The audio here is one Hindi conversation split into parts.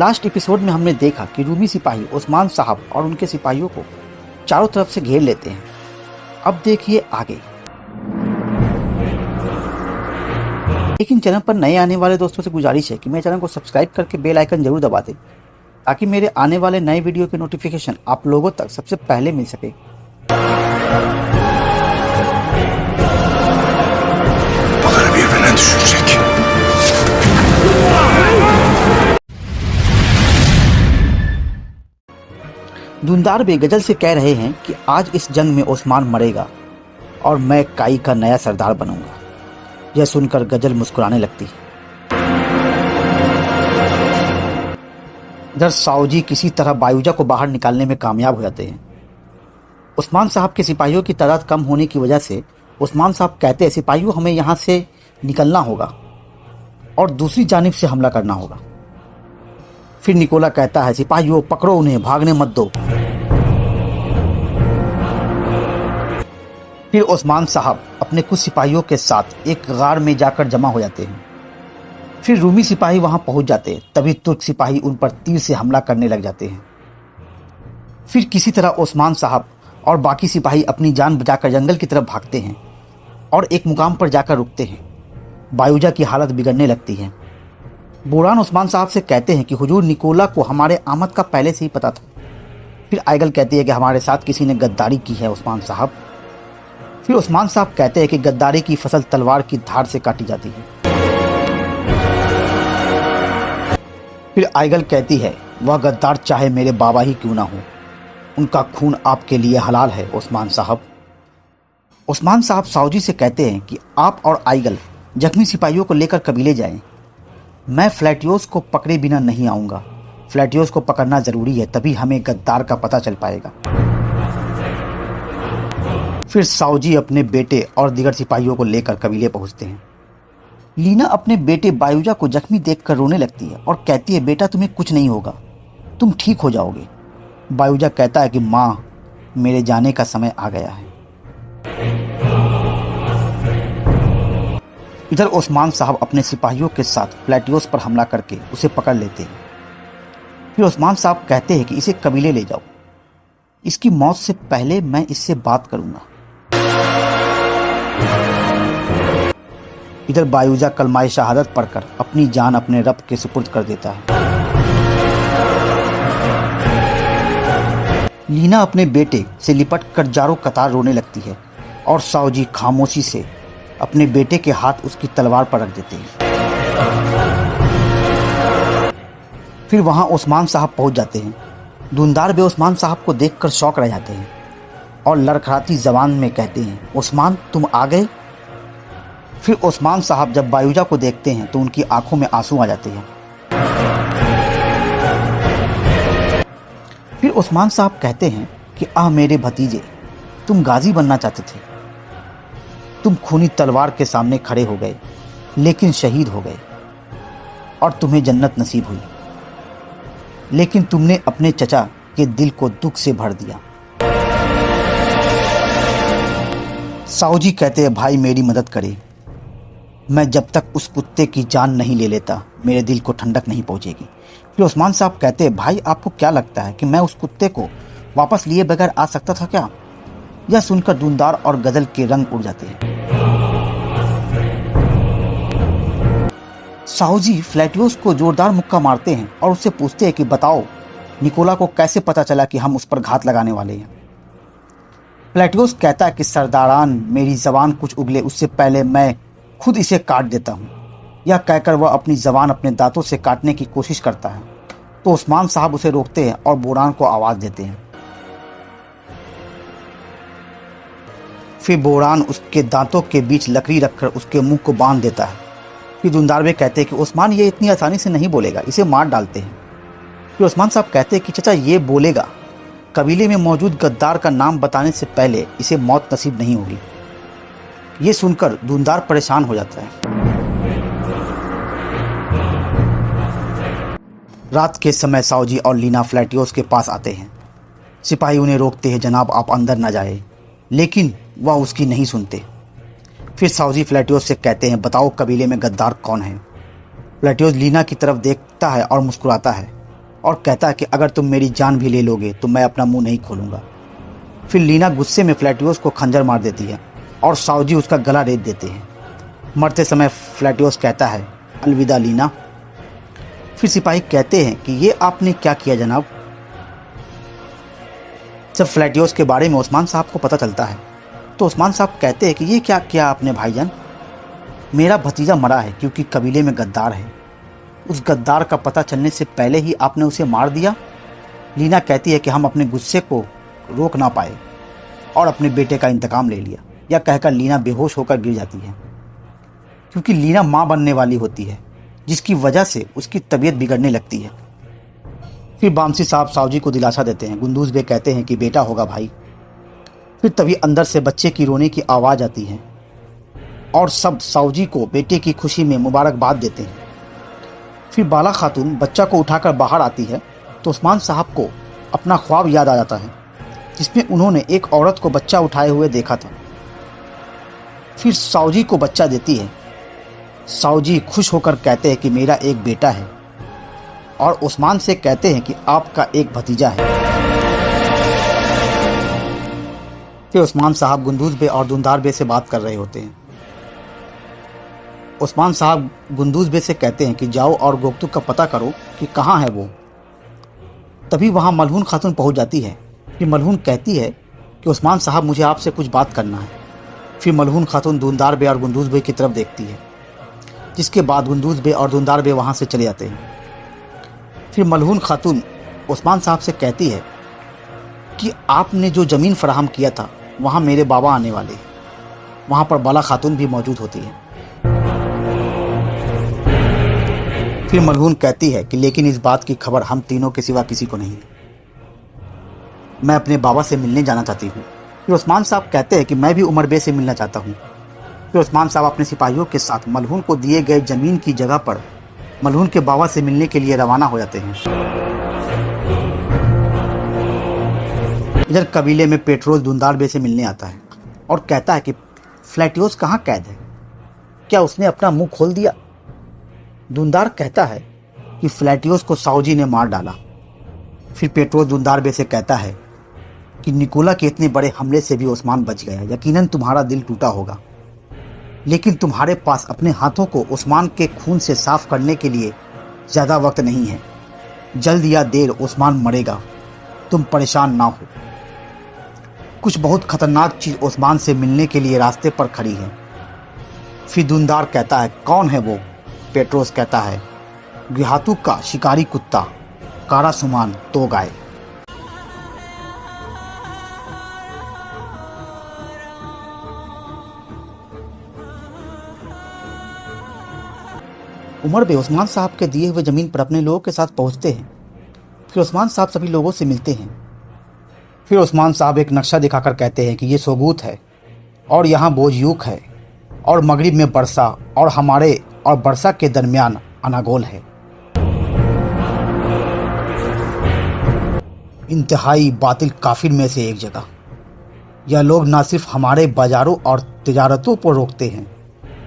लास्ट एपिसोड में हमने देखा कि रूमी सिपाही उस्मान साहब और उनके सिपाहियों को चारों तरफ से घेर लेते हैं। अब देखिए आगे। लेकिन चैनल पर नए आने वाले दोस्तों से गुजारिश है कि मेरे चैनल को सब्सक्राइब करके बेल आइकन जरूर दबा दें ताकि मेरे आने वाले नए वीडियो के नोटिफिकेशन आप लोगों तक सबसे पहले मिल सके। धुंधार बे गजल से कह रहे हैं कि आज इस जंग में ओस्मान मरेगा और मैं काई का नया सरदार बनूंगा। यह सुनकर गजल मुस्कुराने लगती है। इधर साओजी किसी तरह बायूजा को बाहर निकालने में कामयाब हो जाते हैं। उस्मान साहब के सिपाहियों की तादाद कम होने की वजह से उस्मान साहब कहते हैं, सिपाहियों हमें यहाँ से निकलना होगा और दूसरी जानिब से हमला करना होगा। फिर निकोला कहता है, सिपाहियों पकड़ो उन्हें, भागने मत दो। फिर उस्मान साहब अपने कुछ सिपाहियों के साथ एक गार में जाकर जमा हो जाते हैं। फिर रूमी सिपाही वहां पहुंच जाते हैं। तभी तुर्क सिपाही उन पर तीर से हमला करने लग जाते हैं। फिर किसी तरह उस्मान साहब और बाकी सिपाही अपनी जान बचाकर जंगल की तरफ भागते हैं और एक मुकाम पर जाकर रुकते हैं। बायूजा की हालत बिगड़ने लगती है। बोरान उस्मान साहब से कहते हैं कि हुजूर, निकोला को हमारे आमद का पहले से ही पता था। फिर आइगल कहती है कि हमारे साथ किसी ने गद्दारी की है उस्मान साहब। फिर उस्मान साहब कहते हैं कि गद्दारी की फसल तलवार की धार से काटी जाती है। फिर आइगल कहती है, वह गद्दार चाहे मेरे बाबा ही क्यों ना हो, उनका खून आपके लिए हलाल है उस्मान साहब। उस्मान साहब साओजी से कहते हैं कि आप और आइगल जख्मी सिपाहियों को लेकर कबीले जाएं। मैं फ्लैटियोस को पकड़े बिना नहीं आऊंगा। फ्लैटियोस को पकड़ना जरूरी है, तभी हमें गद्दार का पता चल पाएगा। फिर साओजी अपने बेटे और दीगर सिपाहियों को लेकर कबीले पहुंचते हैं। लीना अपने बेटे बायूजा को जख्मी देखकर रोने लगती है और कहती है, बेटा तुम्हें कुछ नहीं होगा, तुम ठीक हो जाओगे। बायूजा कहता है कि माँ, मेरे जाने का समय आ गया है। इधर उस्मान साहब अपने सिपाहियों के साथ फ्लैटियोस पर हमला करके उसे पकड़ लेते हैं। फिर उस्मान साहब कहते हैं कि इसे कबीले ले जाओ, इसकी मौत से पहले मैं इससे बात करूंगा। इधर बायूजा कलमाए शहादत पढ़कर अपनी जान अपने रब के सुपुर्द कर देता है। लीना अपने बेटे से लिपट कर जारो कतार रोने लगती है और साओजी खामोशी से अपने बेटे के हाथ उसकी तलवार पर रख देते हैं। फिर वहां उस्मान साहब पहुंच जाते हैं। धुंधार बे उस्मान साहब को देखकर शौक रह जाते हैं और लड़खड़ाती जबान में कहते हैं, उस्मान तुम आ गए। फिर उस्मान साहब जब बायूजा को देखते हैं तो उनकी आंखों में आंसू आ जाते हैं। फिर उस्मान साहब कहते हैं कि आह मेरे भतीजे, तुम गाजी बनना चाहते थे, तुम खूनी तलवार के सामने खड़े हो गए लेकिन शहीद हो गए और तुम्हें जन्नत नसीब हुई, लेकिन तुमने अपने चचा के दिल को दुख से भर दिया। साओजी कहते हैं, भाई मेरी मदद करे, मैं जब तक उस कुत्ते की जान नहीं ले लेता मेरे दिल को ठंडक नहीं पहुंचेगी। फिर उस्मान साहब कहते हैं, भाई आपको क्या लगता है कि मैं उस कुत्ते को वापस लिए बगैर आ सकता था क्या? यह सुनकर धुंधार और गजल के रंग उड़ जाते हैं। साओजी फ्लैटियोस को जोरदार मुक्का मारते हैं और उससे पूछते हैं कि बताओ, निकोला को कैसे पता चला कि हम उस पर घात लगाने वाले हैं? फ्लैटियोस कहता है कि सरदारान, मेरी जबान कुछ उगले उससे पहले मैं खुद इसे काट देता हूँ। यह कहकर वह अपनी जबान अपने दांतों से काटने की कोशिश करता है तो उस्मान साहब उसे रोकते हैं और बोरान को आवाज देते हैं। फिर बोरान उसके दांतों के बीच लकड़ी रखकर उसके मुंह को बांध देता है। फिर धुंधार बे कहते हैं कि उस्मान ये इतनी आसानी से नहीं बोलेगा, इसे मार डालते हैं। फिर उस्मान साहब कहते हैं कि चचा ये बोलेगा, कबीले में मौजूद गद्दार का नाम बताने से पहले इसे मौत नसीब नहीं होगी। ये सुनकर धुंधार परेशान हो जाता है। रात के समय साओजी और लीना फ्लैटियोस के पास आते हैं। सिपाही उन्हें रोकते हैं, जनाब आप अंदर न जाए, लेकिन वह उसकी नहीं सुनते। फिर साओजी फ्लैटियोस से कहते हैं, बताओ कबीले में गद्दार कौन है? फ्लैटियोस लीना की तरफ देखता है और मुस्कुराता है और कहता है कि अगर तुम मेरी जान भी ले लोगे तो मैं अपना मुंह नहीं खोलूंगा। फिर लीना गुस्से में फ्लैटियोस को खंजर मार देती है और साउजी उसका गला रेत देते हैं। मरते समय फ्लैटियोस कहता है, अलविदा लीना। फिर सिपाही कहते हैं कि ये आपने क्या किया जनाब। जब फ्लैटियोस के बारे में उस्मान साहब को पता चलता है तो उस्मान साहब कहते हैं कि ये क्या किया आपने भाईजान। मेरा भतीजा मरा है क्योंकि कबीले में गद्दार है। उस गद्दार का पता चलने से पहले ही आपने उसे मार दिया। लीना कहती है कि हम अपने गुस्से को रोक ना पाए और अपने बेटे का इंतकाम ले लिया। यह कहकर लीना बेहोश होकर गिर जाती है क्योंकि लीना माँ बनने वाली होती है, जिसकी वजह से उसकी तबीयत बिगड़ने लगती है। फिर बामसी साहब साउजी को दिलासा देते हैं। गुंदूज बे कहते हैं कि बेटा होगा भाई। फिर तभी अंदर से बच्चे की रोने की आवाज़ आती है और सब साउजी को बेटे की खुशी में मुबारकबाद देते हैं। फिर बाला खातून बच्चा को उठाकर बाहर आती है तो उस्मान साहब को अपना ख्वाब याद आ जाता है जिसमें उन्होंने एक औरत को बच्चा उठाए हुए देखा था। फिर साउजी को बच्चा देती है। साउजी खुश होकर कहते हैं कि मेरा एक बेटा है और उस्मान से कहते हैं कि आपका एक भतीजा है। फिर उस्मान साहब गुंदूज बे और दुंदार बे से बात कर रहे होते हैं। उस्मान साहब गुंदूज बे से कहते हैं कि जाओ और गोकतुक का पता करो कि कहाँ है वो। तभी वहाँ मलहून खातून पहुँच जाती है। फिर मलहून कहती है कि उस्मान साहब मुझे आपसे कुछ बात करना है। फिर मलहून खातून दुंदार बे और गुंदूज बे की तरफ देखती है, जिसके बाद गुंदूज बे और दुंदार बे वहाँ से चले जाते हैं। फिर मलहून खातून उस्मान साहब से कहती है कि आपने जो ज़मीन फराहम किया था वहाँ मेरे बाबा आने वाले हैं। वहाँ पर बाला खातून भी मौजूद होती है। फिर मलहून कहती है कि लेकिन इस बात की खबर हम तीनों के सिवा किसी को नहीं है। मैं अपने बाबा से मिलने जाना चाहती हूँ। फिर उस्मान साहब कहते हैं कि मैं भी उमर बे से मिलना चाहता हूँ। फिर उस्मान साहब अपने सिपाहियों के साथ मलहून को दिए गए ज़मीन की जगह पर मलहून के बाबा से मिलने के लिए रवाना हो जाते हैं। इधर कबीले में पेट्रोल दुंदार बे से मिलने आता है और कहता है कि फ्लैटियोस कहाँ कैद है, क्या उसने अपना मुंह खोल दिया। दुंदार कहता है कि फ्लैटियोस को साउजी ने मार डाला। फिर पेट्रोल दुंदार बे से कहता है कि निकोला के इतने बड़े हमले से भी उस्मान बच गया। यकीनन तुम्हारा दिल टूटा होगा, लेकिन तुम्हारे पास अपने हाथों को उस्मान के खून से साफ करने के लिए ज़्यादा वक्त नहीं है। जल्द या देर उस्मान मरेगा, तुम परेशान ना हो। कुछ बहुत खतरनाक चीज़ उस्मान से मिलने के लिए रास्ते पर खड़ी है। फिर दुंदार कहता है, कौन है वो। पेट्रोस कहता है, गिहातू का शिकारी कुत्ता कारा सुमान तो गाय। उमर बे उस्मान साहब के दिए हुए ज़मीन पर अपने लोगों के साथ पहुंचते हैं। फिर उस्मान साहब सभी लोगों से मिलते हैं। फिर उस्मान साहब एक नक्शा दिखाकर कहते हैं कि ये सोगूत है और यहाँ बोझयूक है और मगरिब में बरसा और हमारे और बरसा के दरमियान अनागोल है। इंतहाई बातिल काफिर में से एक जगह। यह लोग न सिर्फ हमारे बाजारों और तिजारतों पर रोकते हैं,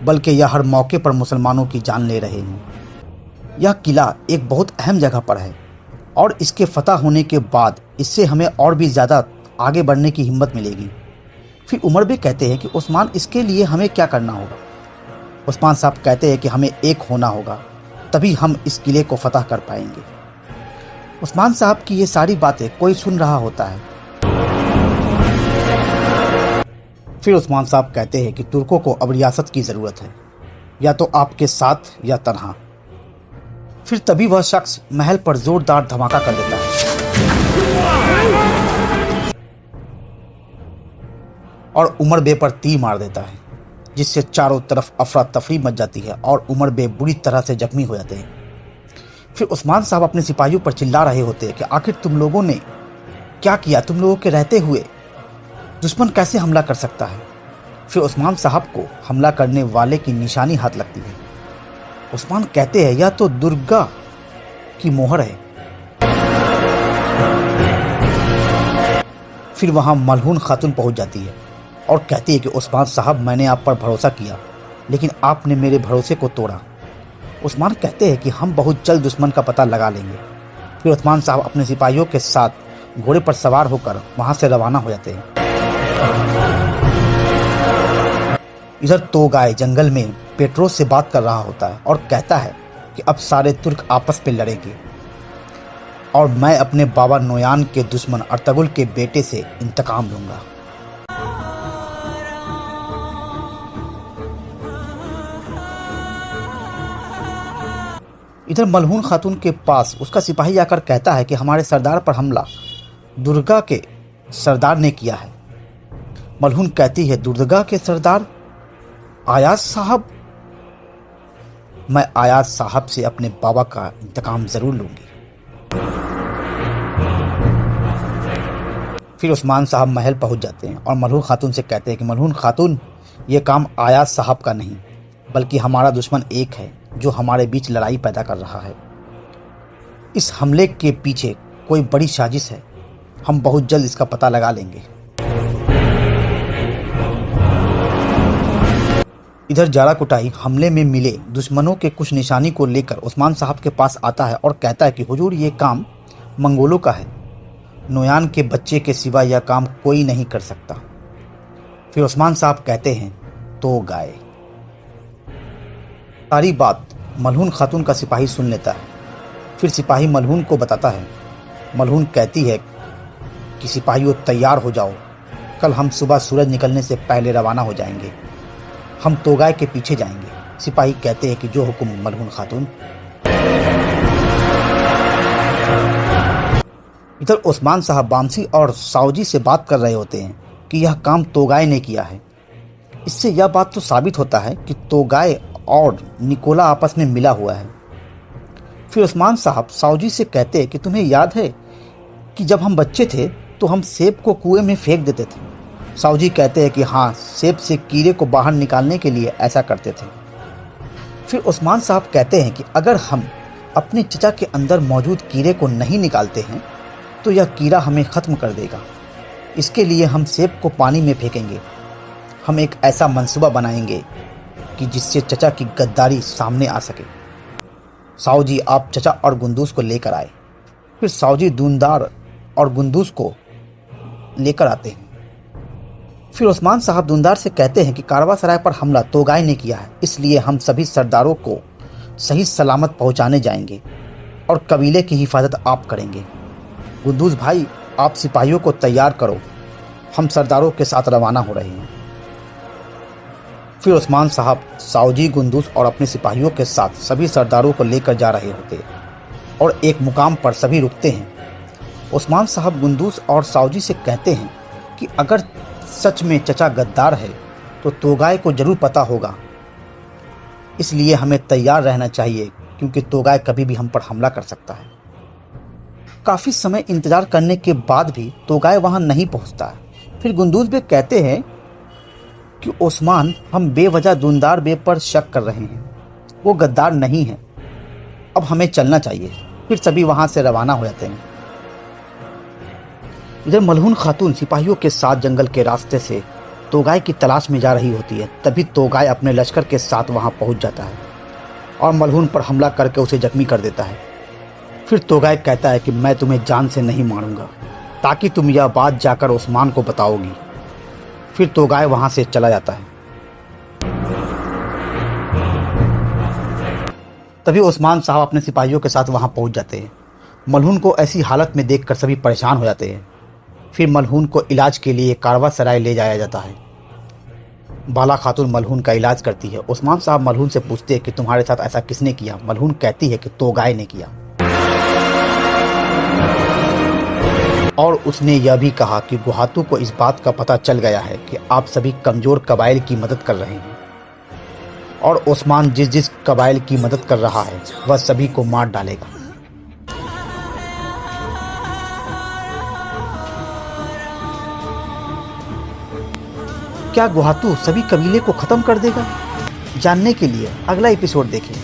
बल्कि यह हर मौके पर मुसलमानों की जान ले रहे हैं। यह किला एक बहुत अहम जगह पर है और इसके फतह होने के बाद इससे हमें और भी ज़्यादा आगे बढ़ने की हिम्मत मिलेगी। फिर उमर भी कहते हैं कि उस्मान, इसके लिए हमें क्या करना होगा। उस्मान साहब कहते हैं कि हमें एक होना होगा, तभी हम इस किले को फतह कर पाएंगे। उस्मान साहब की ये सारी बातें कोई सुन रहा होता है। फिर उस्मान साहब कहते हैं कि तुर्कों को अब रियासत की ज़रूरत है, या तो आपके साथ या तन्हा। फिर तभी वह शख्स महल पर जोरदार धमाका कर देता है और उमर बे पर तीर मार देता है, जिससे चारों तरफ अफरा तफरी मच जाती है और उमर बे बुरी तरह से जख्मी हो जाते हैं। फिर उस्मान साहब अपने सिपाहियों पर चिल्ला रहे होते हैं कि आखिर तुम लोगों ने क्या किया, तुम लोगों के रहते हुए दुश्मन कैसे हमला कर सकता है। फिर उस्मान साहब को हमला करने वाले की निशानी हाथ लगती है। उस्मान कहते हैं, यह तो दुर्गा की मोहर है। फिर वहां मलहून खातून पहुंच जाती है और कहती है कि उस्मान साहब, मैंने आप पर भरोसा किया, लेकिन आपने मेरे भरोसे को तोड़ा। उस्मान कहते हैं कि हम बहुत जल्द दुश्मन का पता लगा लेंगे। फिर उस्मान साहब अपने सिपाहियों के साथ घोड़े पर सवार होकर वहां से रवाना हो जाते हैं। इधर तोगाय जंगल में पेट्रोस से बात कर रहा होता है और कहता है कि अब सारे तुर्क आपस में लड़ेंगे और मैं अपने बाबा नोयान के दुश्मन अर्तुगरुल के बेटे से इंतकाम लूंगा। इधर मलहून खातून के पास उसका सिपाही आकर कहता है कि हमारे सरदार पर हमला दुर्गा के सरदार ने किया है। मलहून कहती है, दुर्गा के सरदार? आयाज साहब? मैं आयाज साहब से अपने बाबा का इंतकाम जरूर लूंगी। फिर उस्मान साहब महल पहुंच जाते हैं और मलहून खातून से कहते हैं कि मलहून खातून, ये काम आयाज साहब का नहीं बल्कि हमारा दुश्मन एक है जो हमारे बीच लड़ाई पैदा कर रहा है। इस हमले के पीछे कोई बड़ी साजिश है, हम बहुत जल्द इसका पता लगा लेंगे। इधर जारा कुटाई हमले में मिले दुश्मनों के कुछ निशानी को लेकर उस्मान साहब के पास आता है और कहता है कि हुजूर, ये काम मंगोलों का है, नोयान के बच्चे के सिवा यह काम कोई नहीं कर सकता। फिर उस्मान साहब कहते हैं, तो गाय। सारी बात मलहून खातून का सिपाही सुन लेता है। फिर सिपाही मलहून को बताता है। मलहून कहती है कि सिपाहियों, तैयार हो जाओ, कल हम सुबह सूरज निकलने से पहले रवाना हो जाएंगे, हम तोगाय के पीछे जाएंगे। सिपाही कहते हैं कि जो हुक्म मलहून खातून। इधर उस्मान साहब बामसी और सावजी से बात कर रहे होते हैं कि यह काम तोगाय ने किया है। इससे यह बात तो साबित होता है कि तोगाय और निकोला आपस में मिला हुआ है। फिर उस्मान साहब सावजी से कहते हैं कि तुम्हें याद है कि जब हम बच्चे थे तो हम सेब को कुएं में फेंक देते थे। सावजी कहते हैं कि हाँ, सेब से कीड़े को बाहर निकालने के लिए ऐसा करते थे। फिर उस्मान साहब कहते हैं कि अगर हम अपने चचा के अंदर मौजूद कीड़े को नहीं निकालते हैं तो यह कीड़ा हमें ख़त्म कर देगा। इसके लिए हम सेब को पानी में फेंकेंगे। हम एक ऐसा मंसूबा बनाएंगे कि जिससे चचा की गद्दारी सामने आ सके। सावजी, आप चचा और गुंदूस को लेकर आए। फिर सावजी दूनदार और गुंदूस को लेकर आते हैं। फिर उस्मान साहब दूनदार से कहते हैं कि कारवा सराय पर हमला तोगाय ने किया है, इसलिए हम सभी सरदारों को सही सलामत पहुंचाने जाएंगे और कबीले की हिफाजत आप करेंगे। गुंदूस भाई, आप सिपाहियों को तैयार करो, हम सरदारों के साथ रवाना हो रहे हैं। फिर उस्मान साहब सावजी, गुंदूस और अपने सिपाहियों के साथ सभी सरदारों को लेकर जा रहे होते हैं और एक मुकाम पर सभी रुकते हैं। उस्मान साहब गुंदूस और सावजी से कहते हैं कि अगर सच में चचा गद्दार है तो तोगाय को जरूर पता होगा, इसलिए हमें तैयार रहना चाहिए क्योंकि तोगाय कभी भी हम पर हमला कर सकता है। काफ़ी समय इंतजार करने के बाद भी तोगाय वहां नहीं पहुंचता है। फिर गुंदूस बे कहते हैं कि उस्मान, हम बेवजह दूनदार बे पर शक कर रहे हैं, वो गद्दार नहीं है, अब हमें चलना चाहिए। फिर सभी वहां से रवाना हो जाते हैं। इधर मलहून खातून सिपाहियों के साथ जंगल के रास्ते से तोगाय की तलाश में जा रही होती है। तभी तोगाय अपने लश्कर के साथ वहां पहुंच जाता है और मलहून पर हमला करके उसे जख्मी कर देता है। फिर तोगाय कहता है कि मैं तुम्हें जान से नहीं मारूंगा, ताकि तुम यह बात जाकर उस्मान को बताओगी। फिर तोगाय वहां से चला जाता है। तभी उस्मान साहब अपने सिपाहियों के साथ वहां पहुंच जाते हैं। मलहून को ऐसी हालत में देखकर सभी परेशान हो जाते हैं। फिर मलहून को इलाज के लिए कारवा सराय ले जाया जाता है। बाला खातून मलहून का इलाज करती है। उस्मान साहब मलहून से पूछते हैं कि तुम्हारे साथ ऐसा किसने किया। मलहून कहती है कि तोगाय ने किया, और उसने यह भी कहा कि गुहातू को इस बात का पता चल गया है कि आप सभी कमजोर कबाइल की मदद कर रहे हैं और उस्मान जिस जिस कबाइल की मदद कर रहा है वह सभी को मार डालेगा। क्या गुहातू सभी कबीले को खत्म कर देगा? जानने के लिए अगला एपिसोड देखें।